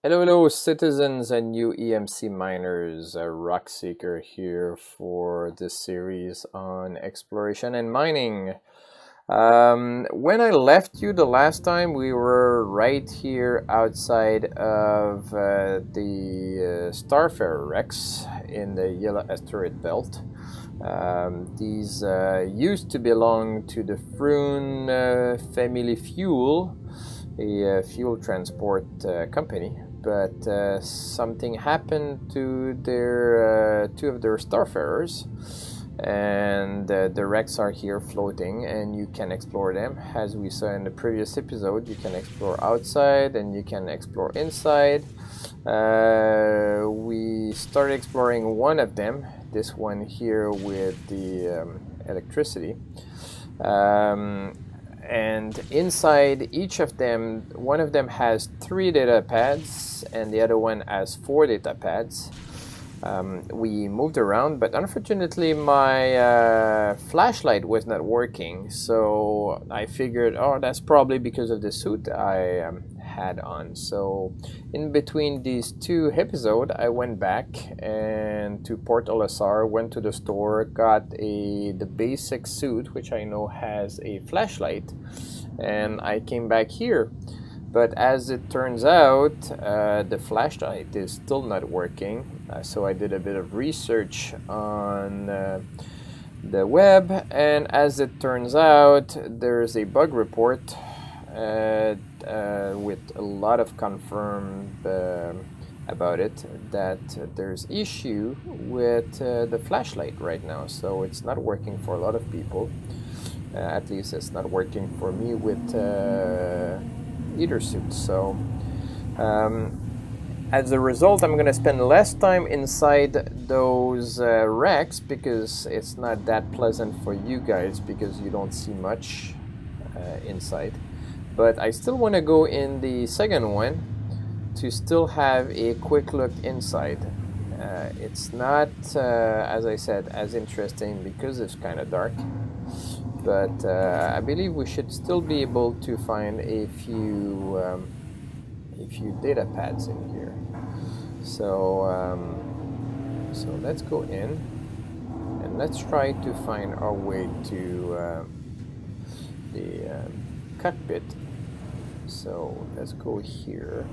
Hello, citizens and UEMC miners. Rockseeker here for this series on exploration and mining. When I left you the last time, we were right here outside of the Starfarer wrecks in the Yellow Asteroid Belt. These used to belong to the Froon Family Fuel, a fuel transport company, but something happened to their two of their Starfarers, and the wrecks are here floating, and you can explore them. As we saw in the previous episode, you can explore outside and you can explore inside. We started exploring one of them, this one here with the electricity. And inside each of them, one of them has 3 data pads and the other one has 4 data pads. We moved around, but unfortunately my flashlight was not working, so I figured, oh, that's probably because of the suit I had on. So in between these 2 episodes, I went back and to Port Olisar, went to the store, got the basic suit, which I know has a flashlight, and I came back here. But as it turns out, the flashlight is still not working. So I did a bit of research on the web, and as it turns out, there's a bug report with a lot of confirmed about it, that there's issue with the flashlight right now. So it's not working for a lot of people. At least it's not working for me with either suit. So as a result, I'm going to spend less time inside those wrecks, because it's not that pleasant for you guys, because you don't see much inside. But I still want to go in the second one to still have a quick look inside. It's not, as I said, as interesting because it's kind of dark, but I believe we should still be able to find a few data pads in here. So so let's go in and let's try to find our way to the cockpit. So let's go here.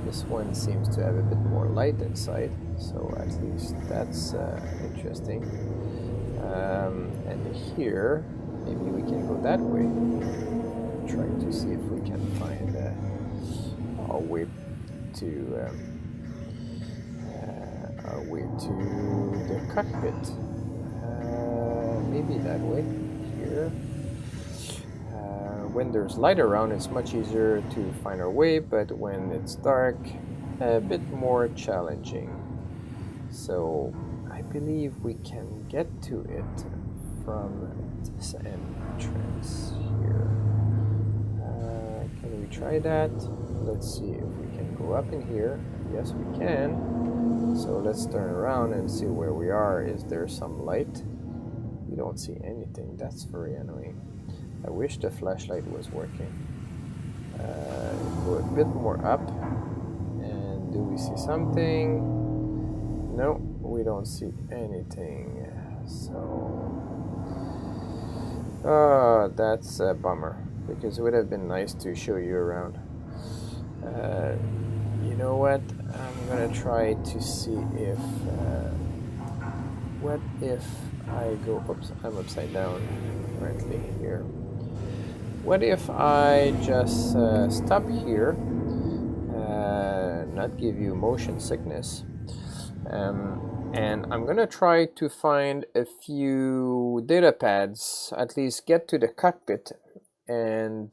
This one seems to have a bit more light inside, so at least that's interesting. And here, maybe we can go that way. Try to see if we can find our way to the cockpit. Maybe that way. Here. When there's light around, it's much easier to find our way, but when it's dark, a bit more challenging. So I believe we can get to it from this entrance here. Can we try that? Let's see if we can go up in here. Yes, we can. So let's turn around and see where we are. Is there some light? We don't see anything. That's very annoying. I wish the flashlight was working. Go a bit more up. And do we see something? No, we don't see anything. So that's a bummer, because it would have been nice to show you around. You know what? I'm gonna try to see if what if I go, oops, I'm upside down currently here. What if I just stop here, not give you motion sickness, and I'm gonna try to find a few data pads, at least get to the cockpit and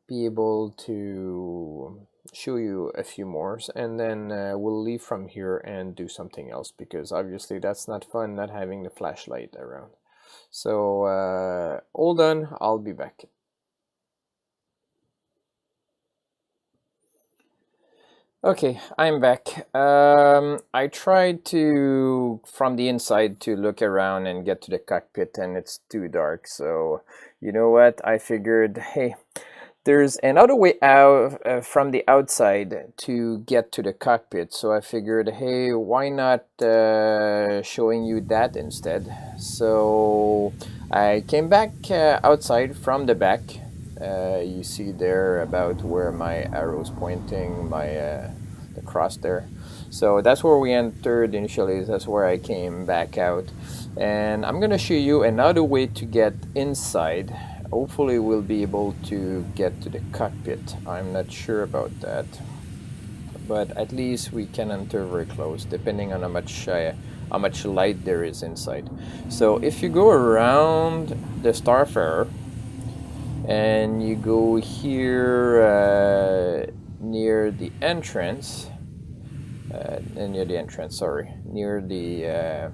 be able to show you a few more, and then we'll leave from here and do something else, because obviously that's not fun not having the flashlight around. So hold on, I'll be back. Okay, I'm back. I tried to, from the inside, to look around and get to the cockpit, and it's too dark. So you know what? I figured, hey, There's another way out from the outside to get to the cockpit, so I figured, hey, why not showing you that instead? So I came back outside from the back. You see there about where my arrow's pointing, the cross there. So that's where we entered initially. That's where I came back out, and I'm gonna show you another way to get inside. Hopefully we'll be able to get to the cockpit. I'm not sure about that, but at least we can enter very close, depending on how much light there is inside. So if you go around the Starfarer and you go here near the entrance, near the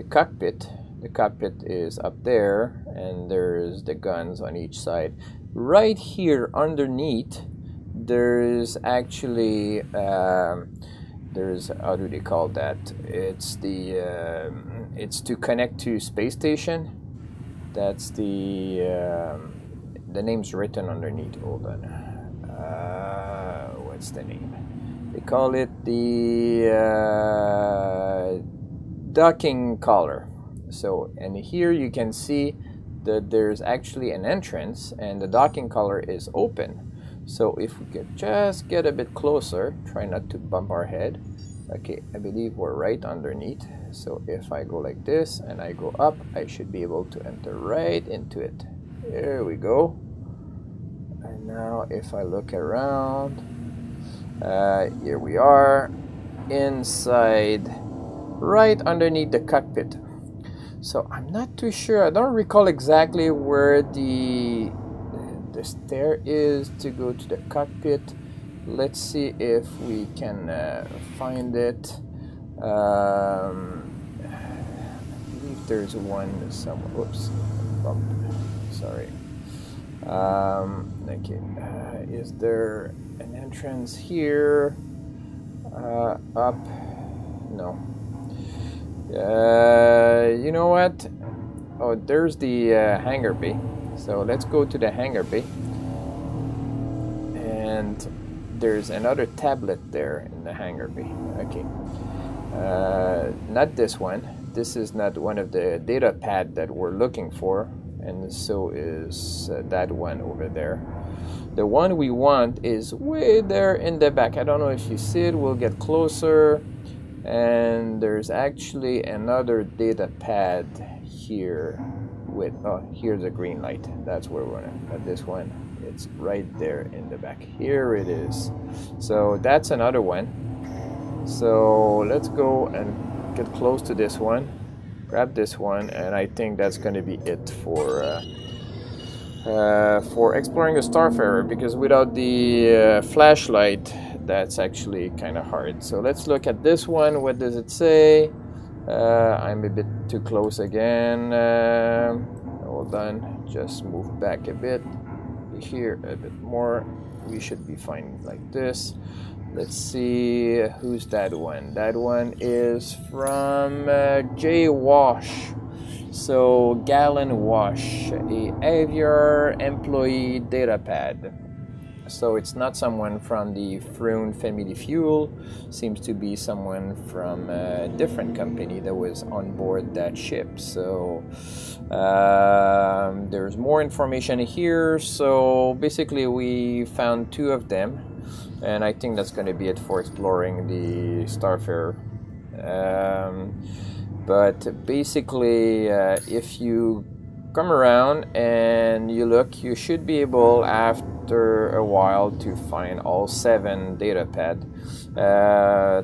cockpit. The cockpit is up there, and there's the guns on each side. Right here underneath, there's actually there's, how do they call that? It's to connect to space station. That's the name's written underneath. Hold on. What's the name? They call it the docking collar. So, and here you can see that there's actually an entrance, and the docking collar is open. So if we could just get a bit closer, try not to bump our head. Okay, I believe we're right underneath. So if I go like this and I go up, I should be able to enter right into it. There we go. And now if I look around, here we are inside, right underneath the cockpit. So I'm not too sure. I don't recall exactly where the stair is to go to the cockpit. Let's see if we can find it. I believe there's one somewhere. Oops, bump. Sorry. Okay. Is there an entrance here? Up? No. You know what? Oh, there's the hangar bay. So let's go to the hangar bay. And there's another tablet there in the hangar bay. Okay. Not this one. This is not one of the data pad that we're looking for. And so is that one over there. The one we want is way there in the back. I don't know if you see it. We'll get closer. And there's actually another data pad here with, oh, here's a green light. That's where we're at. This one, it's right there in the back. Here it is. So that's another one. So let's go and get close to this one. Grab this one, and I think that's going to be it for exploring the Starfarer, because without the flashlight, that's actually kind of hard. So let's look at this one. What does it say? I'm a bit too close again. Hold on, just move back a bit. Here a bit more. We should be fine like this. Let's see, who's that one? That one is from J Wash. So Gallon Wash, a Aviar employee data pad. So it's not someone from the Froon Family Fuel. Seems to be someone from a different company that was on board that ship. So there's more information here. So basically we found two of them. And I think that's going to be it for exploring the Starfarer. But basically, if you come around and you look, you should be able, after a while, to find all 7 data pad.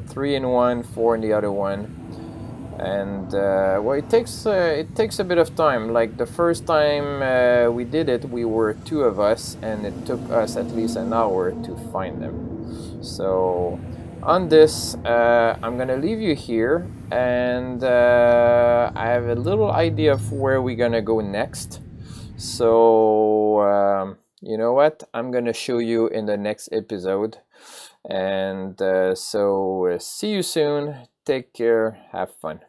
3 in one, 4 in the other one. And well, it takes a bit of time. Like the first time we did it, we were 2 of us, and it took us at least an hour to find them. So on this, I'm gonna leave you here, and I have a little idea of where we're gonna go next. So you know what? I'm gonna show you in the next episode. And so see you soon. Take care. Have fun.